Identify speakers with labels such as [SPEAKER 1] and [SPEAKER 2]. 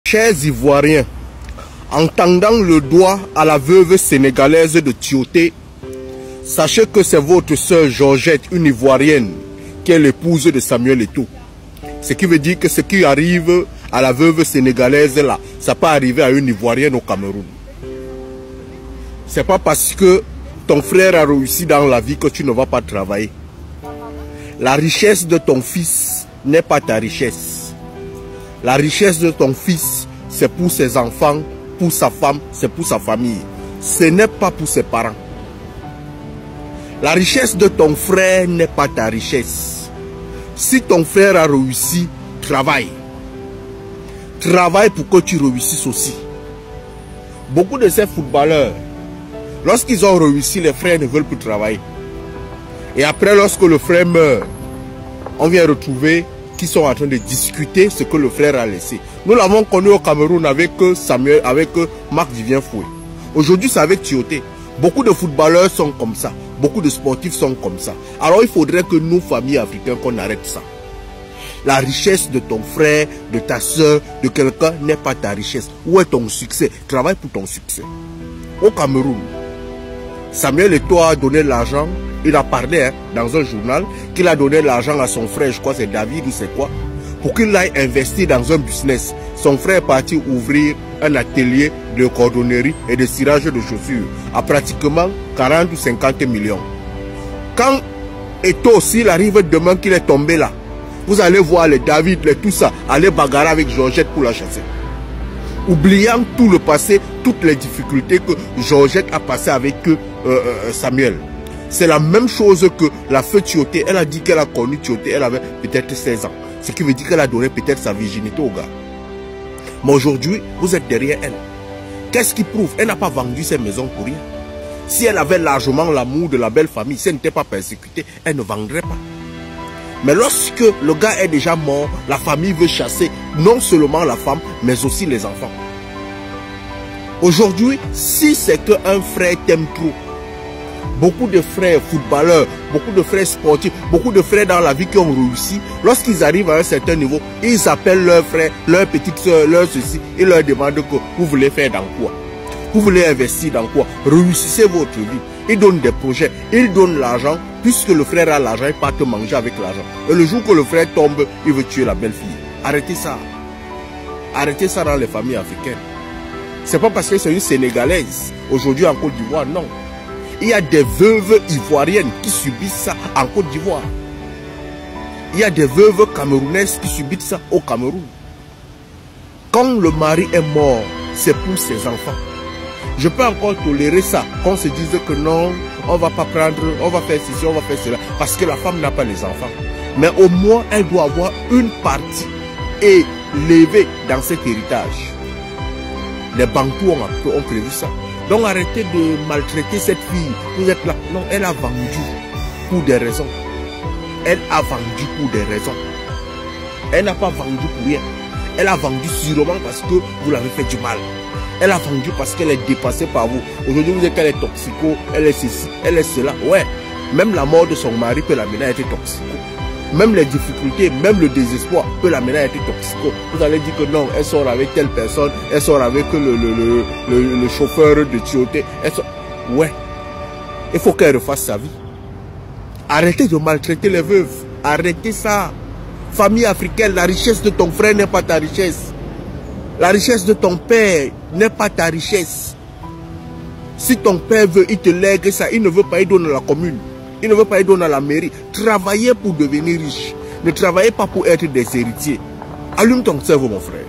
[SPEAKER 1] Chers Ivoiriens, en tendant le doigt à la veuve sénégalaise de Tioté, sachez que c'est votre sœur Georgette, une Ivoirienne, qui est l'épouse de Samuel Eto'o. Ce qui veut dire que ce qui arrive à la veuve sénégalaise là, ça peut arriver à une Ivoirienne au Cameroun. C'est pas parce que ton frère a réussi dans la vie que tu ne vas pas travailler. La richesse de ton fils n'est pas ta richesse. La richesse de ton fils, c'est pour ses enfants, pour sa femme, c'est pour sa famille. Ce n'est pas pour ses parents. La richesse de ton frère n'est pas ta richesse. Si ton frère a réussi, travaille. Travaille pour que tu réussisses aussi. Beaucoup de ces footballeurs, lorsqu'ils ont réussi, les frères ne veulent plus travailler. Et après, lorsque le frère meurt, on vient retrouver qu'ils sont en train de discuter ce que le frère a laissé. Nous l'avons connu au Cameroun avec Samuel, avec Marc Vivien Foué. Aujourd'hui, c'est avec Tioté. Beaucoup de footballeurs sont comme ça. Beaucoup de sportifs sont comme ça. Alors, il faudrait que nous, familles africaines, qu'on arrête ça. La richesse de ton frère, de ta soeur, de quelqu'un n'est pas ta richesse. Où est ton succès? Travaille pour ton succès. Au Cameroun, Samuel Eto'o a donné l'argent. Il a parlé dans un journal qu'il a donné l'argent à son frère, je crois c'est David ou c'est quoi, pour qu'il aille investir dans un business. Son frère est parti ouvrir un atelier de cordonnerie et de cirage de chaussures à pratiquement 40 ou 50 millions. Quand Eto'o, s'il arrive demain qu'il est tombé là, vous allez voir les David, les tout ça, aller bagarrer avec Georgette pour la chasser. Oubliant tout le passé, toutes les difficultés que Georgette a passé avec Samuel. C'est la même chose que la feu Tioté. Elle a dit qu'elle a connu Tioté, elle avait peut-être 16 ans. Ce qui veut dire qu'elle a donné peut-être sa virginité au gars. Mais aujourd'hui, vous êtes derrière elle. Qu'est-ce qui prouve? Elle n'a pas vendu ses maisons pour rien. Si elle avait largement l'amour de la belle famille, si elle n'était pas persécutée, elle ne vendrait pas. Mais lorsque le gars est déjà mort, la famille veut chasser non seulement la femme, mais aussi les enfants. Aujourd'hui, si c'est qu'un frère t'aime trop, beaucoup de frères footballeurs, beaucoup de frères sportifs, beaucoup de frères dans la vie qui ont réussi, lorsqu'ils arrivent à un certain niveau, ils appellent leurs frères, leurs petites soeurs, leurs ceci, et leur demandent que vous voulez faire dans quoi? Vous voulez investir dans quoi? Réussissez votre vie. Ils donnent des projets, ils donnent l'argent, puisque le frère a l'argent, il part te manger avec l'argent. Et le jour que le frère tombe, il veut tuer la belle-fille. Arrêtez ça. Arrêtez ça dans les familles africaines. C'est pas parce que c'est une Sénégalaise, aujourd'hui en Côte d'Ivoire, non. Il y a des veuves ivoiriennes qui subissent ça en Côte d'Ivoire. Il y a des veuves camerounaises qui subissent ça au Cameroun. Quand le mari est mort, c'est pour ses enfants. Je peux encore tolérer ça, qu'on se dise que non, on va pas prendre, on va faire ceci, on va faire cela, parce que la femme n'a pas les enfants. Mais au moins, elle doit avoir une partie élevée dans cet héritage. Les Bantous ont prévu ça. Donc arrêtez de maltraiter cette fille. Vous êtes là. Non, elle a vendu pour des raisons. Elle a vendu pour des raisons. Elle n'a pas vendu pour rien. Elle a vendu sûrement parce que vous l'avez fait du mal. Elle a vendu parce qu'elle est dépassée par vous. Aujourd'hui, vous dites qu'elle est toxico, elle est ceci, elle est cela. Ouais, même la mort de son mari peut l'amener à être toxico. Même les difficultés, même le désespoir peut l'amener à être toxico. Vous allez dire que non, elle sort avec telle personne, elle sort avec le chauffeur de Tioté. Ouais, il faut qu'elle refasse sa vie. Arrêtez de maltraiter les veuves. Arrêtez ça. Famille africaine, la richesse de ton frère n'est pas ta richesse. La richesse de ton père n'est pas ta richesse. Si ton père veut, il te lègue ça. Il ne veut pas, il donne à la commune. Il ne veut pas, il donne à la mairie. Travaillez pour devenir riche. Ne travaillez pas pour être des héritiers. Allume ton cerveau, mon frère.